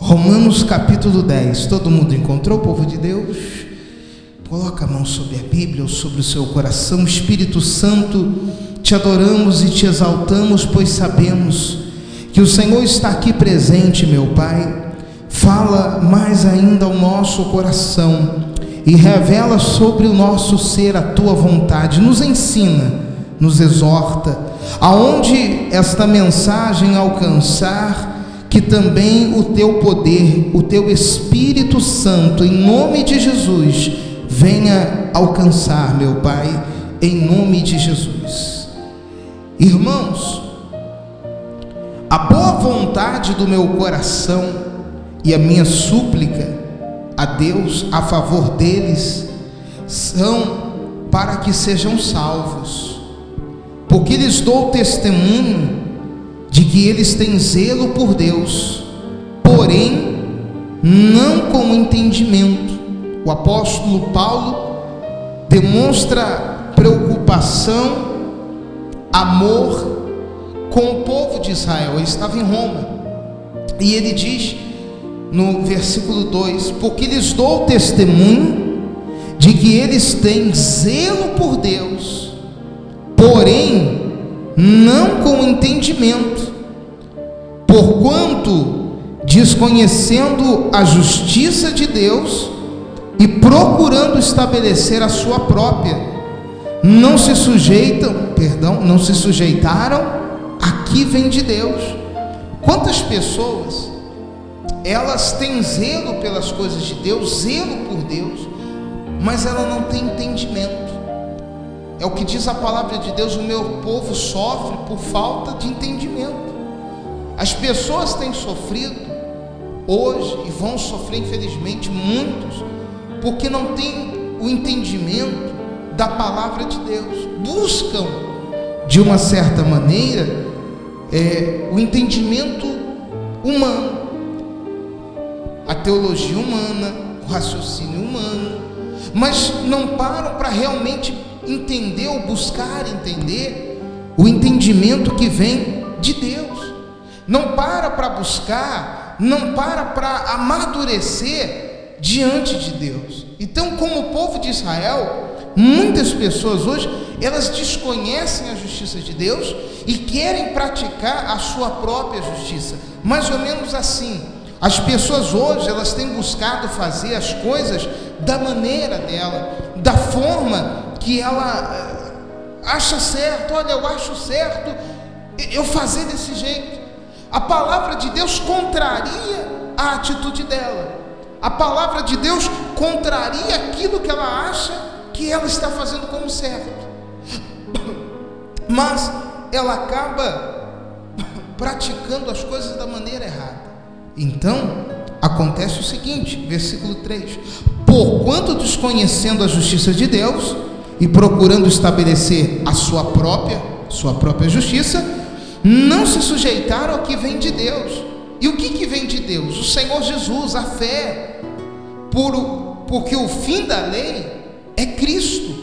Romanos capítulo 10. Todo mundo encontrou, povo de Deus? Coloca a mão sobre a Bíblia ou sobre o seu coração. Espírito Santo, te adoramos e te exaltamos, pois sabemos que o Senhor está aqui presente, meu Pai. Fala mais ainda ao nosso coração e revela sobre o nosso ser a tua vontade. Nos ensina, nos exorta, aonde esta mensagem alcançar, que também o teu poder, o teu Espírito Santo, em nome de Jesus, venha alcançar, meu Pai, em nome de Jesus. Irmãos, a boa vontade do meu coração e a minha súplica a Deus a favor deles são para que sejam salvos, porque lhes dou testemunho de que eles têm zelo por Deus, porém não com entendimento. O apóstolo Paulo demonstra preocupação, amor com o povo de Israel. Ele estava em Roma e ele diz no versículo 2: porque lhes dou testemunho de que eles têm zelo por Deus, porém não com entendimento, porquanto desconhecendo a justiça de Deus e procurando estabelecer a sua própria, não se sujeitaram a que vem de Deus. Quantas pessoas elas têm zelo pelas coisas de Deus, zelo por Deus, mas ela não tem entendimento. É o que diz a palavra de Deus: o meu povo sofre por falta de entendimento. As pessoas têm sofrido hoje e vão sofrer, infelizmente, muitos, porque não têm o entendimento da palavra de Deus. Buscam, de uma certa maneira, o entendimento humano, a teologia humana, o raciocínio humano, mas não param para realmente entender ou buscar entender o entendimento que vem de Deus. Não para buscar, não para amadurecer diante de Deus. Então, como o povo de Israel, muitas pessoas hoje, elas desconhecem a justiça de Deus e querem praticar a sua própria justiça. Mais ou menos assim, as pessoas hoje, elas têm buscado fazer as coisas da maneira dela, da forma que ela acha certo. Olha, eu acho certo eu fazer desse jeito. A palavra de Deus contraria a atitude dela. A palavra de Deus contraria aquilo que ela acha que ela está fazendo como certo, mas ela acaba praticando as coisas da maneira errada. Então acontece o seguinte, versículo 3: porquanto desconhecendo a justiça de Deus e procurando estabelecer a sua própria justiça, não se sujeitaram ao que vem de Deus. E o que vem de Deus? O Senhor Jesus, a fé, porque o fim da lei é Cristo,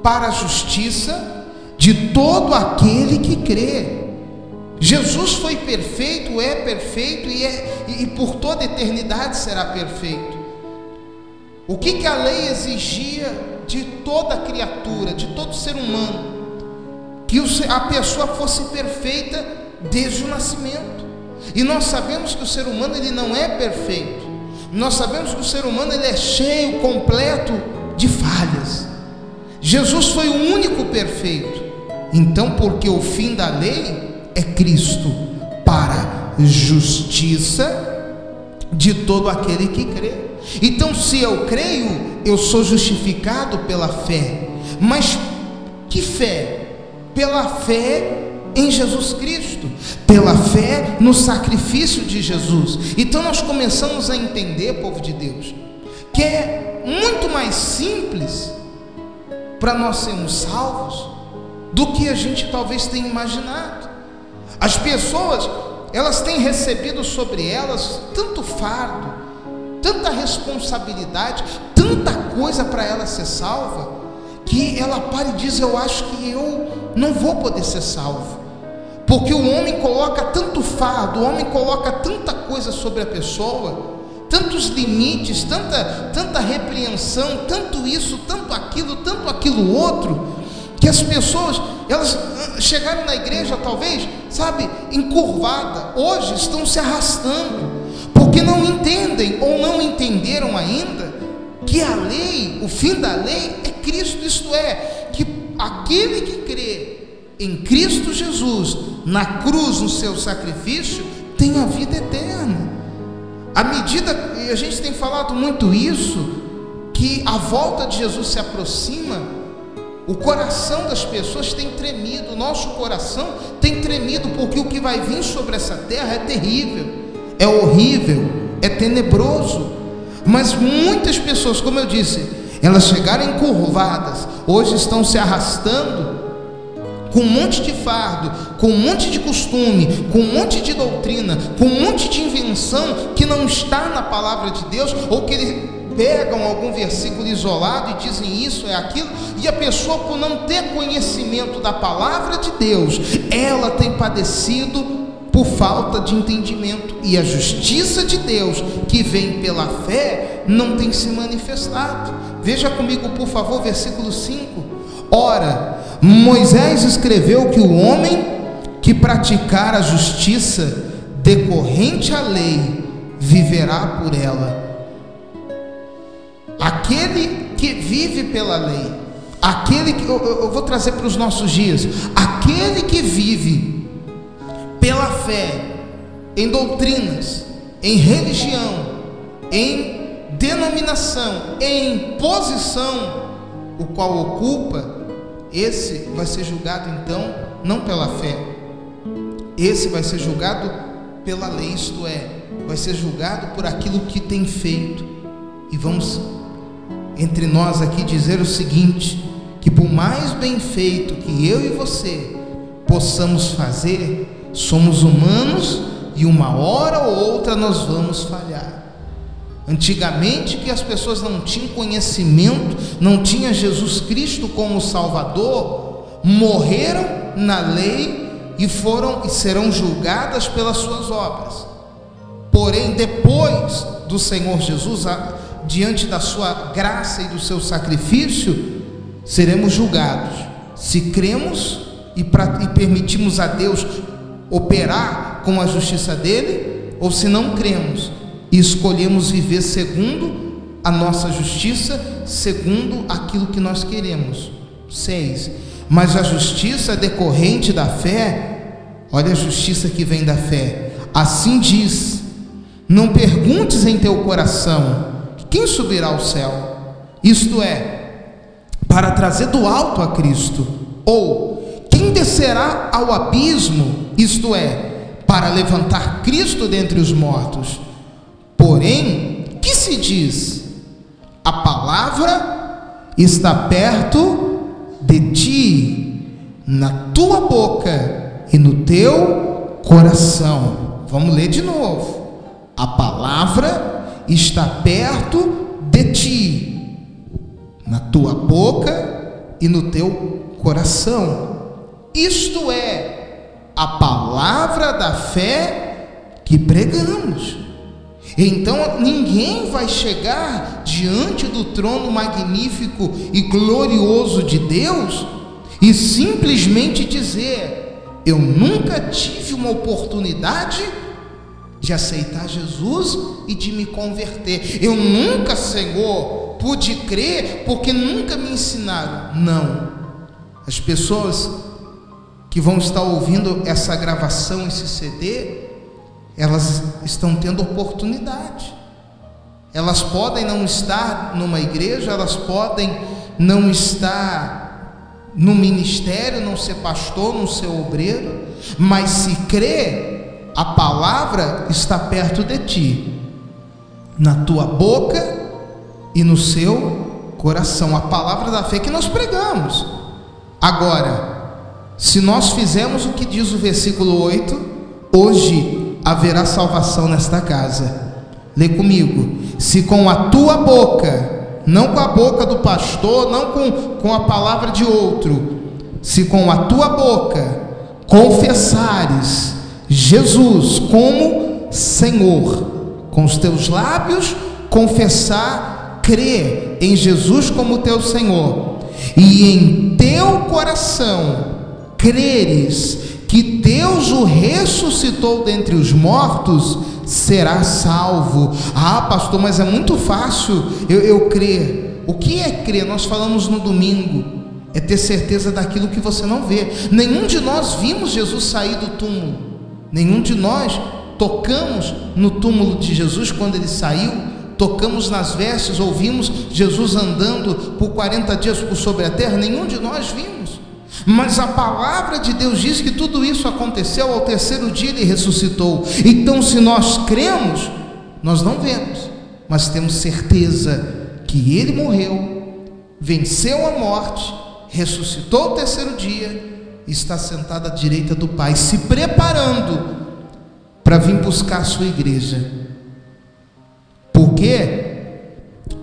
para a justiça de todo aquele que crê. Jesus foi perfeito, é perfeito e por toda a eternidade será perfeito. O que a lei exigia de toda criatura, de todo ser humano? Que a pessoa fosse perfeita desde o nascimento. E nós sabemos que o ser humano, ele não é perfeito. Nós sabemos que o ser humano, ele é cheio, completo de falhas. Jesus foi o único perfeito. Então, porque o fim da lei é Cristo, para justiça de todo aquele que crê. Então, se eu creio, eu sou justificado pela fé. Mas que fé? Pela fé em Jesus Cristo, pela fé no sacrifício de Jesus. Então nós começamos a entender, povo de Deus, que é muito mais simples para nós sermos salvos do que a gente talvez tenha imaginado. As pessoas, elas têm recebido sobre elas tanto fardo, tanta responsabilidade, tanta coisa para ela ser salva, que ela para e diz: eu acho que eu não vou poder ser salvo, porque o homem coloca tanto fardo, o homem coloca tanta coisa sobre a pessoa, tantos limites, tanta repreensão, tanto isso, tanto aquilo outro, que as pessoas, elas chegaram na igreja talvez, sabe, encurvada, hoje estão se arrastando, porque não entendem ou não entenderam ainda que a lei, o fim da lei é Cristo, isto é, que aquele que crê em Cristo Jesus, na cruz, no seu sacrifício, tem a vida eterna. À medida, e a gente tem falado muito isso, que a volta de Jesus se aproxima, o coração das pessoas tem tremido, o nosso coração tem tremido, porque o que vai vir sobre essa terra é terrível, é horrível, é tenebroso. Mas muitas pessoas, como eu disse, elas chegaram encurvadas, hoje estão se arrastando com um monte de fardo, com um monte de costume, com um monte de doutrina, com um monte de invenção que não está na palavra de Deus, ou que eles pegam algum versículo isolado e dizem isso, é aquilo, e a pessoa, por não ter conhecimento da palavra de Deus, ela tem padecido por falta de entendimento, e a justiça de Deus, que vem pela fé, não tem se manifestado. Veja comigo, por favor, versículo 5. Ora, Moisés escreveu que o homem que praticar a justiça decorrente à lei viverá por ela. Aquele que vive pela lei, aquele que eu vou trazer para os nossos dias, aquele que vive pela fé, em doutrinas, em religião, em denominação, em posição, o qual ocupa, esse vai ser julgado então não pela fé, esse vai ser julgado pela lei, isto é, vai ser julgado por aquilo que tem feito. E vamos entre nós aqui dizer o seguinte, que por mais bem feito que eu e você possamos fazer, somos humanos e uma hora ou outra nós vamos falhar. Antigamente, que as pessoas não tinham conhecimento, não tinham Jesus Cristo como Salvador, morreram na lei e serão julgadas pelas suas obras. Porém, depois do Senhor Jesus, diante da sua graça e do seu sacrifício, seremos julgados se cremos e permitimos a Deus operar com a justiça dele, ou se não cremos e escolhemos viver segundo a nossa justiça, segundo aquilo que nós queremos. 6. Mas a justiça decorrente da fé, olha a justiça que vem da fé, assim diz: não perguntes em teu coração quem subirá ao céu, isto é, para trazer do alto a Cristo, ou quem descerá ao abismo, isto é, para levantar Cristo dentre os mortos. Porém, que se diz? A palavra está perto de ti, na tua boca e no teu coração. Vamos ler de novo. A palavra está perto de ti, na tua boca e no teu coração. Isto é a palavra da fé que pregamos. Então ninguém vai chegar diante do trono magnífico e glorioso de Deus e simplesmente dizer: eu nunca tive uma oportunidade de aceitar Jesus e de me converter, eu nunca, Senhor, pude crer porque nunca me ensinaram. Não. As pessoas que vão estar ouvindo essa gravação, esse CD, elas estão tendo oportunidade. Elas podem não estar numa igreja, elas podem não estar no ministério, não ser pastor, não ser obreiro, mas se crê, a palavra está perto de ti, na tua boca e no seu coração. A palavra da fé que nós pregamos. Agora, se nós fizermos o que diz o versículo 8, hoje haverá salvação nesta casa. Lê comigo: se com a tua boca, não com a boca do pastor, não com a palavra de outro, se com a tua boca confessares Jesus como Senhor, com os teus lábios confessar, crer em Jesus como teu Senhor, e em teu coração creres que Deus o ressuscitou dentre os mortos, será salvo. Ah, pastor, mas é muito fácil eu crer. O que é crer? Nós falamos no domingo. É ter certeza daquilo que você não vê. Nenhum de nós vimos Jesus sair do túmulo. Nenhum de nós tocamos no túmulo de Jesus quando ele saiu. Tocamos nas vestes, ouvimos Jesus andando por 40 dias por sobre a terra. Nenhum de nós vimos. Mas a palavra de Deus diz que tudo isso aconteceu. Ao terceiro dia ele ressuscitou. Então, se nós cremos, nós não vemos, mas temos certeza que ele morreu, venceu a morte, ressuscitou ao terceiro dia e está sentado à direita do Pai, se preparando para vir buscar a sua igreja. Porque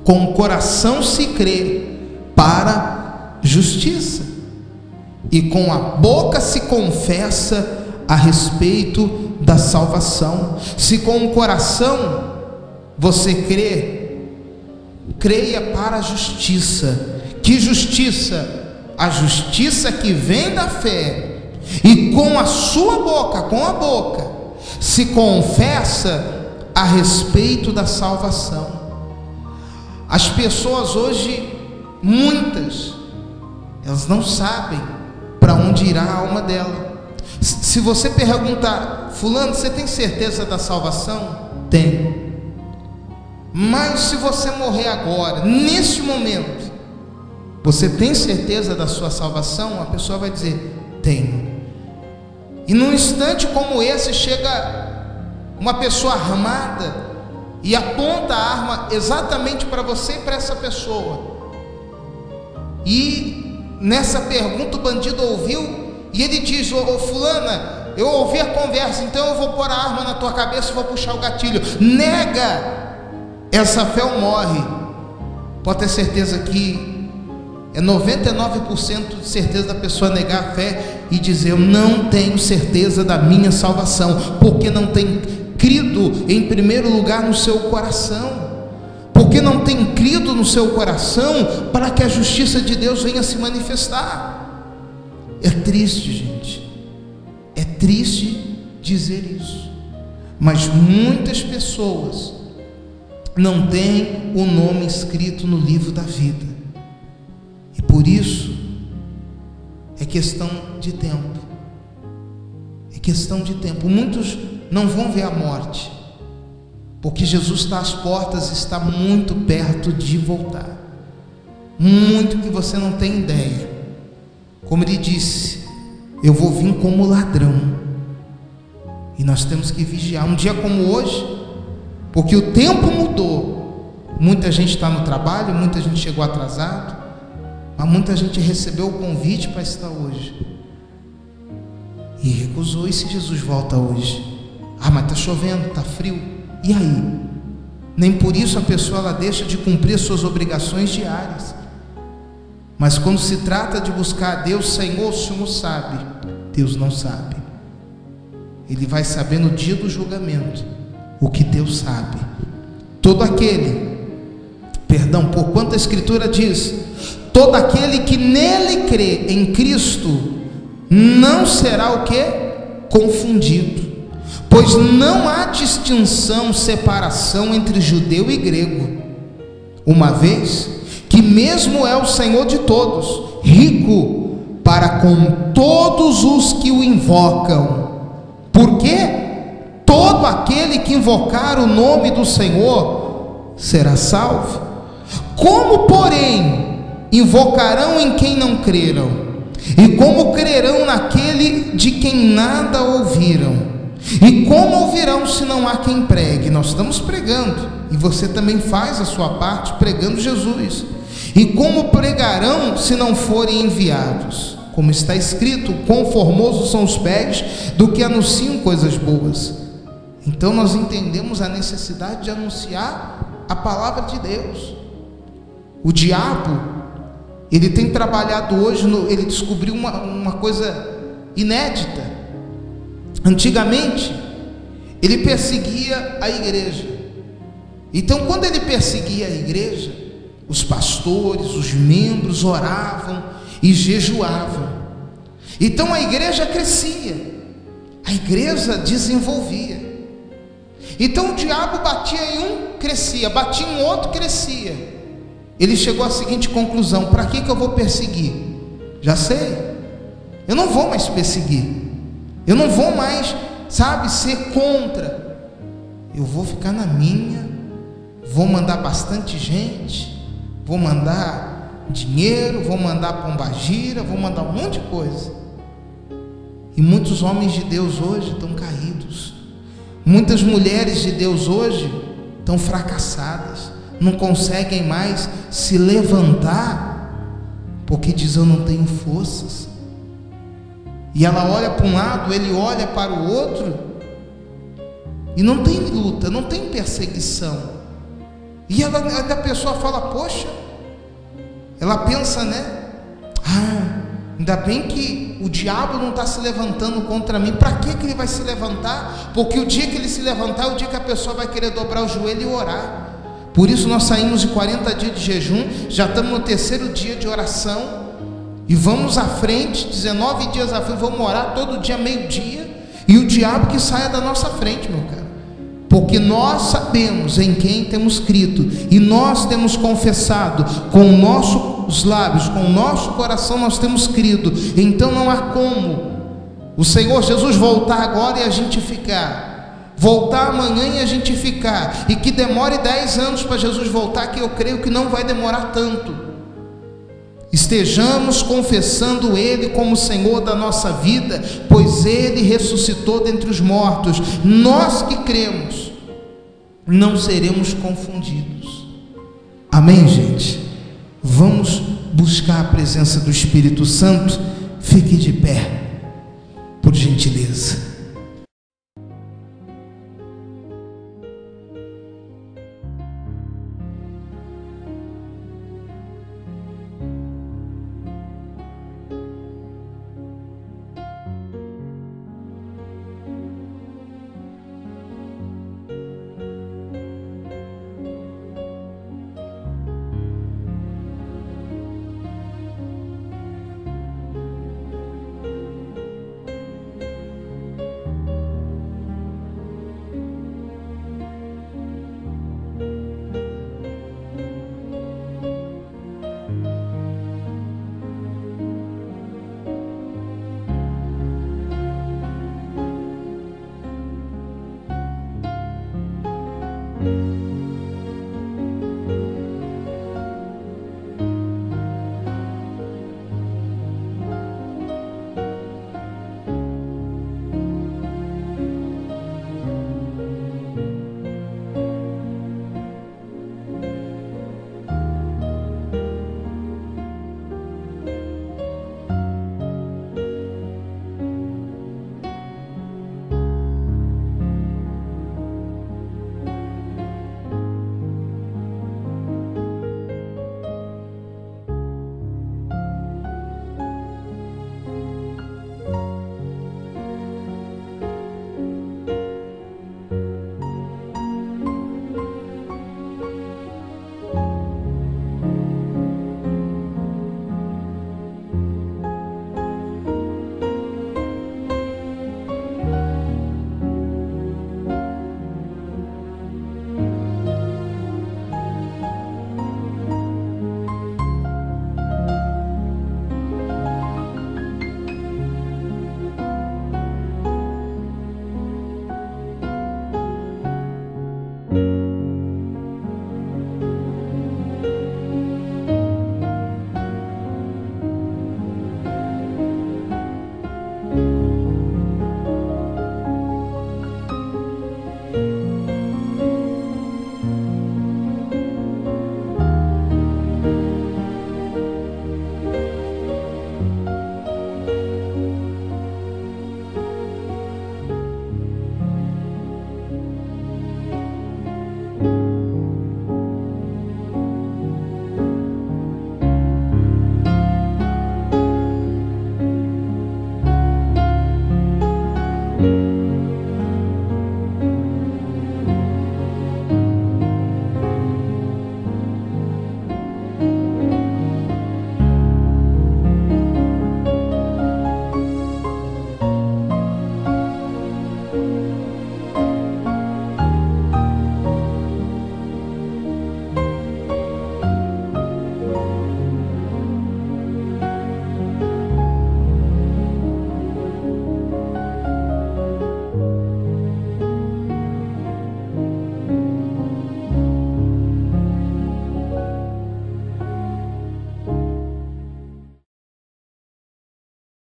com o coração se crê para justiça, e com a boca se confessa a respeito da salvação. Se com o coração você crê, creia para a justiça. Que justiça? A justiça que vem da fé. E com a sua boca, com a boca, se confessa a respeito da salvação. As pessoas hoje, muitas, elas não sabem para onde irá a alma dela. Se você perguntar, fulano, você tem certeza da salvação? Tem. Mas se você morrer agora, neste momento, você tem certeza da sua salvação? A pessoa vai dizer, tenho. E num instante como esse, chega uma pessoa armada e aponta a arma exatamente para você e para essa pessoa. E nessa pergunta o bandido ouviu e ele diz, ô fulana, eu ouvi a conversa, então eu vou pôr a arma na tua cabeça e vou puxar o gatilho. Nega essa fé ou morre. Pode ter certeza que é 99% de certeza da pessoa negar a fé e dizer, eu não tenho certeza da minha salvação, porque não tem crido em primeiro lugar no seu coração, porque não tem crido no seu coração para que a justiça de Deus venha se manifestar. É triste, gente, é triste dizer isso, mas muitas pessoas não têm o nome escrito no livro da vida, e por isso é questão de tempo. É questão de tempo. Muitos não vão ver a morte, porque Jesus está às portas, está muito perto de voltar. Muito que você não tem ideia. Como ele disse, eu vou vir como ladrão. E nós temos que vigiar. Um dia como hoje, porque o tempo mudou. Muita gente está no trabalho, muita gente chegou atrasado, mas muita gente recebeu o convite para estar hoje e recusou. E se Jesus volta hoje? Ah, mas está chovendo, está frio. E aí? Nem por isso a pessoa ela deixa de cumprir suas obrigações diárias. Mas quando se trata de buscar a Deus, Senhor, o Senhor sabe. Deus não sabe. Ele vai saber no dia do julgamento o que Deus sabe. Todo aquele, porquanto a Escritura diz, todo aquele que nele crê, em Cristo, não será o que? Confundido. Pois não há distinção, separação entre judeu e grego, uma vez que mesmo é o Senhor de todos, rico para com todos os que o invocam. Porque todo aquele que invocar o nome do Senhor será salvo. Como, porém, invocarão em quem não creram? E como crerão naquele de quem nada ouviram? E como ouvirão se não há quem pregue? Nós estamos pregando, e você também faz a sua parte pregando Jesus. E como pregarão se não forem enviados? Como está escrito, quão formosos são os pés do que anunciam coisas boas. Então nós entendemos a necessidade de anunciar a palavra de Deus. O diabo, ele tem trabalhado hoje, ele descobriu uma coisa inédita. Antigamente, ele perseguia a igreja. Então, quando ele perseguia a igreja, os pastores, os membros oravam e jejuavam. Então a igreja crescia, a igreja desenvolvia. Então o diabo batia em um, crescia, batia em outro, crescia. Ele chegou à seguinte conclusão: para que eu vou perseguir? Já sei, eu não vou mais perseguir, eu não vou mais, ser contra. Eu vou ficar na minha, vou mandar bastante gente, vou mandar dinheiro, vou mandar pombagira, vou mandar um monte de coisa. E muitos homens de Deus hoje estão caídos, muitas mulheres de Deus hoje estão fracassadas, não conseguem mais se levantar, porque diz: eu não tenho forças. E ela olha para um lado, ele olha para o outro, e não tem luta, não tem perseguição. E a pessoa fala: poxa, ela pensa, ainda bem que o diabo não está se levantando contra mim. Para que ele vai se levantar? Porque o dia que ele se levantar é o dia que a pessoa vai querer dobrar o joelho e orar. Por isso nós saímos de 40 dias de jejum, já estamos no 3º dia de oração, e vamos à frente, 19 dias à frente, vamos orar todo dia, meio-dia, e o diabo que saia da nossa frente, meu caro, porque nós sabemos em quem temos crido, e nós temos confessado com nossos lábios, com o nosso coração nós temos crido. Então não há como o Senhor Jesus voltar agora e a gente ficar, voltar amanhã e a gente ficar, e que demore 10 anos para Jesus voltar, que eu creio que não vai demorar tanto. Estejamos confessando Ele como Senhor da nossa vida, pois Ele ressuscitou dentre os mortos. Nós que cremos não seremos confundidos. Amém, gente? Vamos buscar a presença do Espírito Santo. Fique de pé, por gentileza.